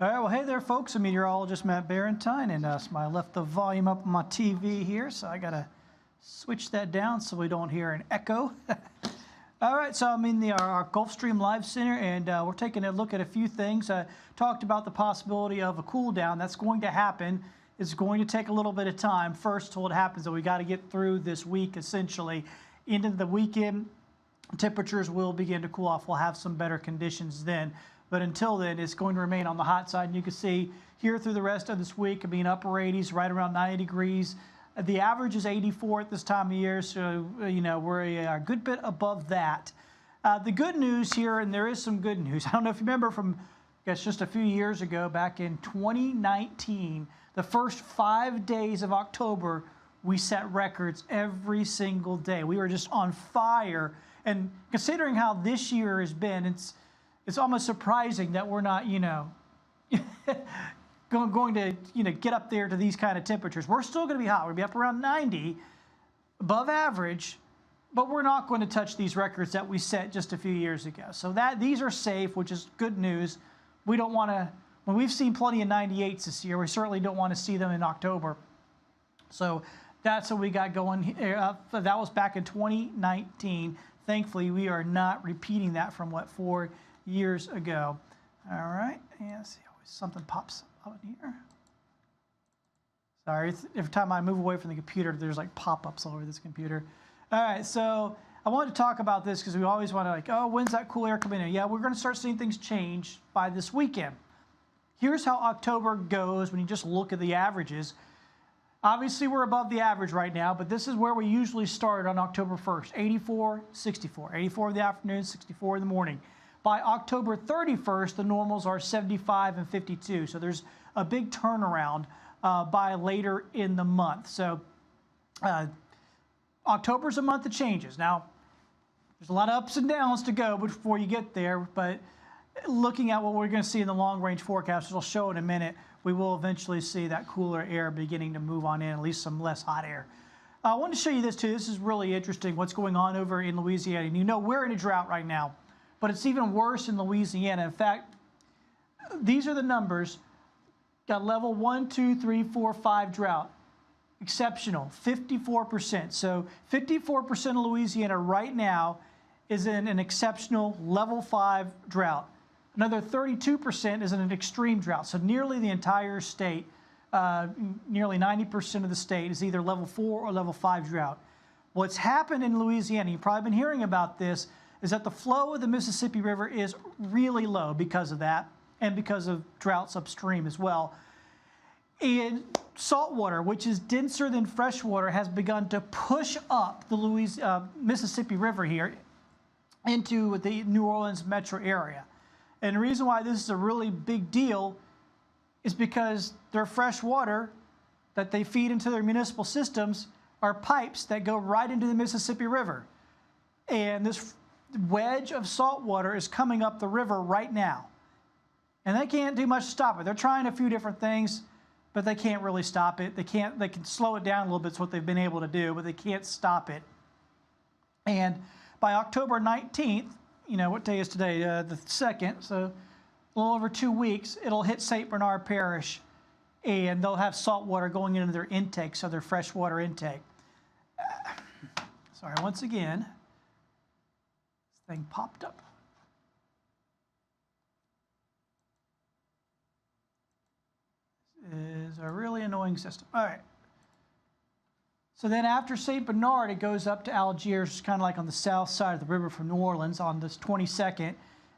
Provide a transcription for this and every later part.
All right, well, hey there, folks. I'm Meteorologist Matt Barrentine, and I left the volume up on my TV here, so I got to switch that down so we don't hear an echo. All right, so I'm in our Gulfstream Live Center, and we're taking a look at a few things. I talked about the possibility of a cool down. That's going to happen. It's going to take a little bit of time first till it happens, so we got to get through this week, essentially. Into the weekend, temperatures will begin to cool off. We'll have some better conditions then. But until then, it's going to remain on the hot side. And you can see here through the rest of this week, upper 80s, right around 90 degrees. The average is 84 at this time of year, so, we're a good bit above that. The good news here, and there is some good news. I don't know if you remember from, I guess, just a few years ago, back in 2019, the first 5 days of October, we set records every single day. We were just on fire. And considering how this year has been, it's almost surprising that we're not, going to, get up there to these kind of temperatures. We're still going to be hot. We're going to be up around 90, above average, but we're not going to touch these records that we set just a few years ago. So these are safe, which is good news. We don't want to, when we've seen plenty of 98s this year, we certainly don't want to see them in October. So that's what we got going here. That was back in 2019. Thankfully, we are not repeating that from, 4 years ago. All right, and see, always something pops up in here. Sorry, every time I move away from the computer, there's like pop-ups all over this computer. All right, so I wanted to talk about this because we always want to when's that cool air coming in? Yeah, we're going to start seeing things change by this weekend. Here's how October goes when you just look at the averages. Obviously, we're above the average right now, but this is where we usually start on October 1st, 84, 64. 84 in the afternoon, 64 in the morning. By October 31st, the normals are 75 and 52. So there's a big turnaround by later in the month. So October's a month that changes. Now, there's a lot of ups and downs to go before you get there, but looking at what we're going to see in the long-range forecast, which I'll show in a minute, we will eventually see that cooler air beginning to move on in, at least some less hot air. I want to show you this too. This is really interesting, what's going on over in Louisiana. And we're in a drought right now, but it's even worse in Louisiana. In fact, these are the numbers. Got level 1, 2, 3, 4, 5 drought. Exceptional, 54%. So 54% of Louisiana right now is in an exceptional level 5 drought. Another 32% is in an extreme drought. So nearly the entire state, nearly 90% of the state is either level 4 or level 5 drought. What's happened in Louisiana, you've probably been hearing about this, is that the flow of the Mississippi River is really low because of that and because of droughts upstream as well. And saltwater, which is denser than freshwater, has begun to push up the Mississippi River here into the New Orleans metro area. And the reason why this is a really big deal is because their fresh water that they feed into their municipal systems are pipes that go right into the Mississippi River. And this wedge of salt water is coming up the river right now. And they can't do much to stop it. They're trying a few different things, but they can't really stop it. They can slow it down a little bit. It's what they've been able to do, but they can't stop it. And by October 19th, what day is today? The 2nd, so a little over 2 weeks, it'll hit St. Bernard Parish, and they'll have salt water going into their intake, so their freshwater intake. Sorry, once again, this thing popped up. This is a really annoying system. All right. So then after St. Bernard, it goes up to Algiers, kind of like on the south side of the river from New Orleans on this 22nd.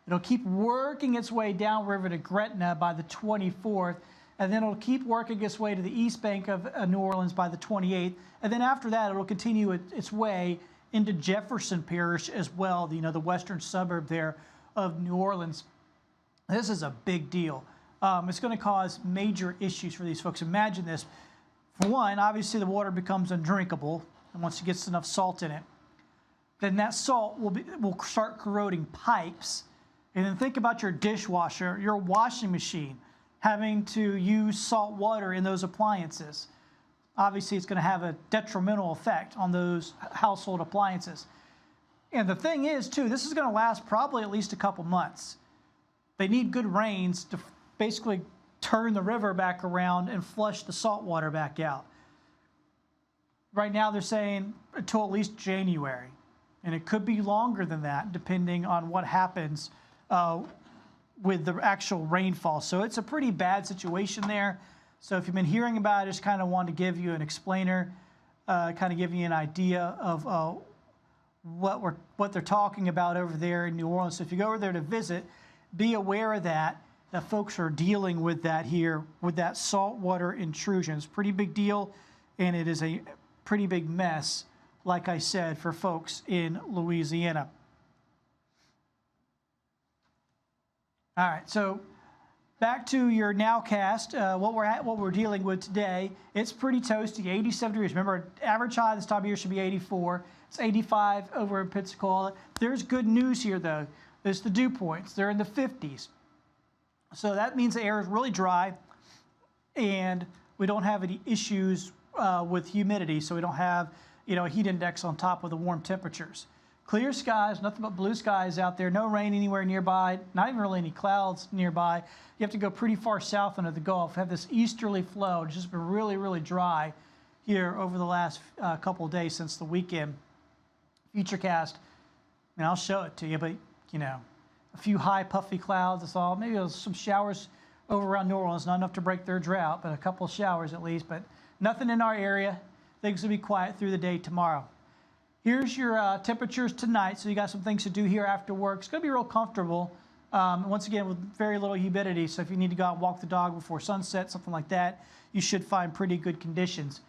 It'll keep working its way downriver to Gretna by the 24th, and then it'll keep working its way to the east bank of New Orleans by the 28th. And then after that, it'll continue its way into Jefferson Parish as well, the western suburb there of New Orleans. This is a big deal. It's going to cause major issues for these folks. Imagine this. For one, obviously the water becomes undrinkable, and once it gets enough salt in it, then that salt will start corroding pipes. And then think about your dishwasher, your washing machine, having to use salt water in those appliances. Obviously, it's going to have a detrimental effect on those household appliances. And the thing is, too, this is going to last probably at least a couple months. They need good rains basically turn the river back around and flush the salt water back out. Right now they're saying until at least January, and it could be longer than that depending on what happens with the actual rainfall. So it's a pretty bad situation there. So if you've been hearing about it, I just kind of wanted to give you an explainer, kind of give you an idea of what they're talking about over there in New Orleans. So if you go over there to visit, be aware of that folks are dealing with that here, with that saltwater intrusion. It's a pretty big deal, and it is a pretty big mess, like I said, for folks in Louisiana. All right, so back to your nowcast, what we're dealing with today. It's pretty toasty, 87 degrees. Remember, average high this time of year should be 84. It's 85 over in Pensacola. There's good news here, though. There's the dew points. They're in the 50s. So that means the air is really dry, and we don't have any issues with humidity, so we don't have a heat index on top of the warm temperatures. Clear skies, nothing but blue skies out there, no rain anywhere nearby, not even really any clouds nearby. You have to go pretty far south into the Gulf, have this easterly flow. It's just been really, really dry here over the last couple of days since the weekend. Futurecast, and I'll show it to you, but a few high puffy clouds, that's all. Maybe some showers over around New Orleans, not enough to break their drought, but a couple of showers at least, but nothing in our area. Things will be quiet through the day tomorrow. Here's your temperatures tonight, so you got some things to do here after work. It's going to be real comfortable, once again, with very little humidity, so if you need to go out and walk the dog before sunset, something like that, you should find pretty good conditions.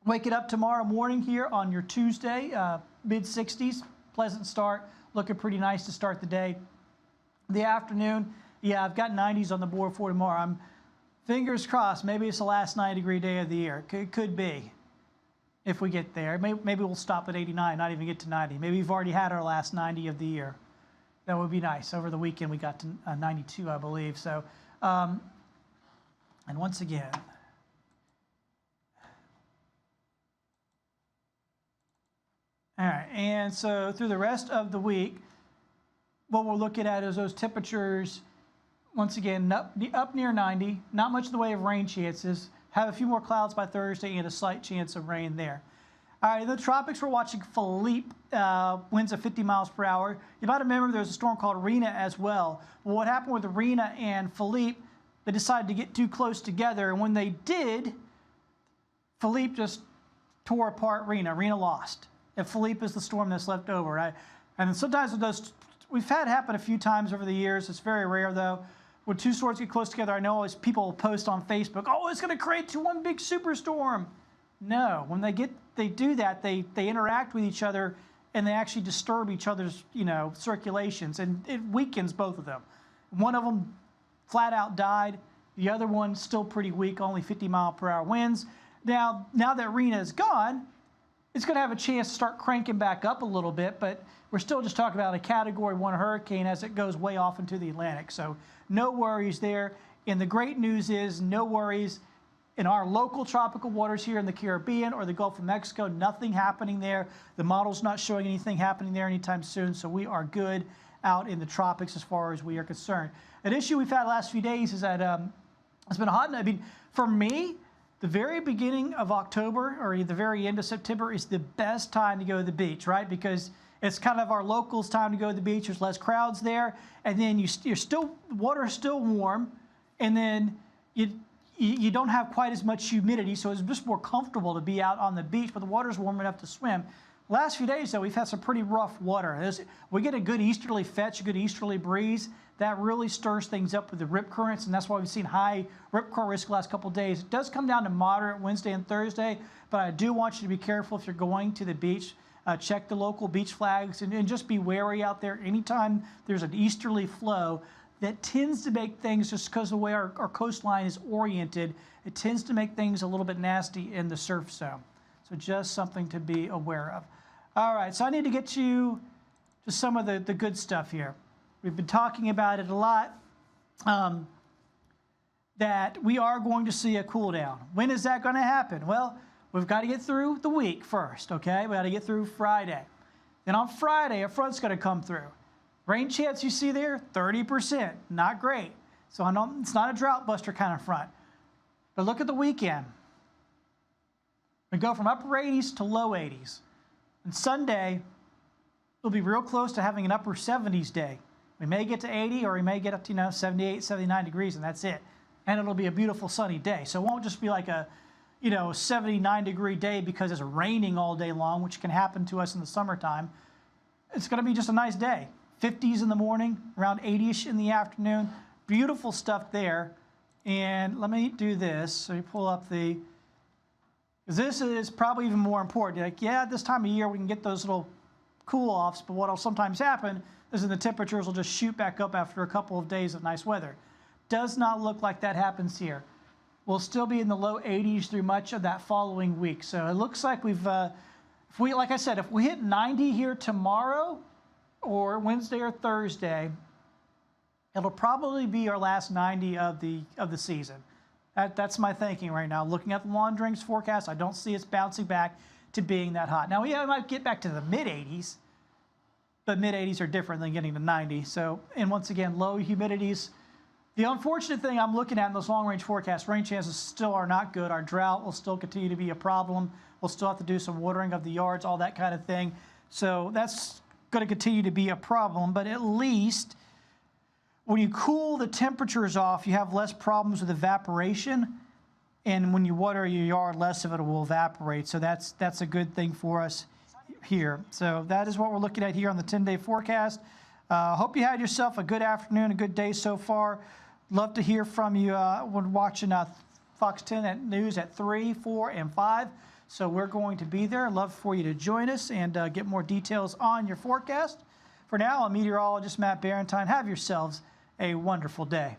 Wake it up tomorrow morning here on your Tuesday, mid-60s, pleasant start, looking pretty nice to start the day. The afternoon, yeah, I've got 90s on the board for tomorrow. I'm fingers crossed, maybe it's the last 90-degree day of the year. It could be if we get there. Maybe we'll stop at 89, not even get to 90. Maybe we've already had our last 90 of the year. That would be nice. Over the weekend, we got to 92, I believe. So, and once again, all right, and so through the rest of the week, what we're looking at is those temperatures, once again, up near 90, not much in the way of rain chances, have a few more clouds by Thursday and a slight chance of rain there. All right, in the tropics, we're watching Philippe, winds of 50 miles per hour. You might remember there's a storm called Rena as well. Well, what happened with Rena and Philippe, they decided to get too close together, and when they did, Philippe just tore apart Rena. Rena lost. And Philippe is the storm that's left over, right? And sometimes with those, we've had it happen a few times over the years. It's very rare, though. When two storms get close together, I know always people post on Facebook, oh, it's going to create one big superstorm. No, when they do that, they interact with each other, and they actually disturb each other's, circulations, and it weakens both of them. One of them flat out died. The other one still pretty weak, only 50-mile-per-hour winds. Now that Rena is gone, it's going to have a chance to start cranking back up a little bit, but we're still just talking about a Category 1 hurricane as it goes way off into the Atlantic. So no worries there. And the great news is no worries in our local tropical waters here in the Caribbean or the Gulf of Mexico. Nothing happening there. The model's not showing anything happening there anytime soon, so we are good out in the tropics as far as we are concerned. An issue we've had the last few days is that it's been hot. I mean, for me, the very beginning of October or the very end of September is the best time to go to the beach, right? Because it's kind of our locals' time to go to the beach. There's less crowds there, and then water is still warm, and then you don't have quite as much humidity, so it's just more comfortable to be out on the beach, but the water's warm enough to swim. Last few days, though, we've had some pretty rough water. We get a good easterly fetch, a good easterly breeze. That really stirs things up with the rip currents, and that's why we've seen high rip current risk the last couple of days. It does come down to moderate Wednesday and Thursday, but I do want you to be careful if you're going to the beach. Check the local beach flags and just be wary out there. Anytime there's an easterly flow, that tends to make things, just because of the way our coastline is oriented, it tends to make things a little bit nasty in the surf zone. So just something to be aware of. All right, so I need to get you to some of the good stuff here. We've been talking about it a lot, that we are going to see a cool down. When is that going to happen? Well, we've got to get through the week first, okay? We've got to get through Friday. Then on Friday, a front's going to come through. Rain chance you see there, 30%, not great. So I know it's not a drought buster kind of front. But look at the weekend. We go from upper 80s to low 80s. And Sunday, we'll be real close to having an upper 70s day. We may get to 80 or we may get up to 78, 79 degrees, and that's it. And it'll be a beautiful sunny day. So it won't just be like a 79-degree day because it's raining all day long, which can happen to us in the summertime. It's going to be just a nice day. 50s in the morning, around 80-ish in the afternoon. Beautiful stuff there. And let me do this. So you pull up the, because this is probably even more important. Like, yeah, this time of year we can get those little cool-offs, but what will sometimes happen is that the temperatures will just shoot back up after a couple of days of nice weather. Does not look like that happens here. We'll still be in the low 80s through much of that following week. So it looks like we've, like I said, if we hit 90 here tomorrow or Wednesday or Thursday, it'll probably be our last 90 of the season. That's my thinking right now. Looking at the long range forecast, I don't see us bouncing back to being that hot. Now, yeah, we might get back to the mid-80s, but mid-80s are different than getting to 90. So, and once again, low humidities. The unfortunate thing I'm looking at in those long-range forecasts, rain chances still are not good. Our drought will still continue to be a problem. We'll still have to do some watering of the yards, all that kind of thing. So that's going to continue to be a problem, but at least when you cool the temperatures off, you have less problems with evaporation, and when you water your yard, less of it will evaporate. So that's a good thing for us here. So that is what we're looking at here on the 10-day forecast. Hope you had yourself a good afternoon, a good day so far. Love to hear from you when watching Fox 10 at news at 3, 4, and 5. So we're going to be there. Love for you to join us and get more details on your forecast. For now, I'm meteorologist Matt Barrentine. Have yourselves a wonderful day.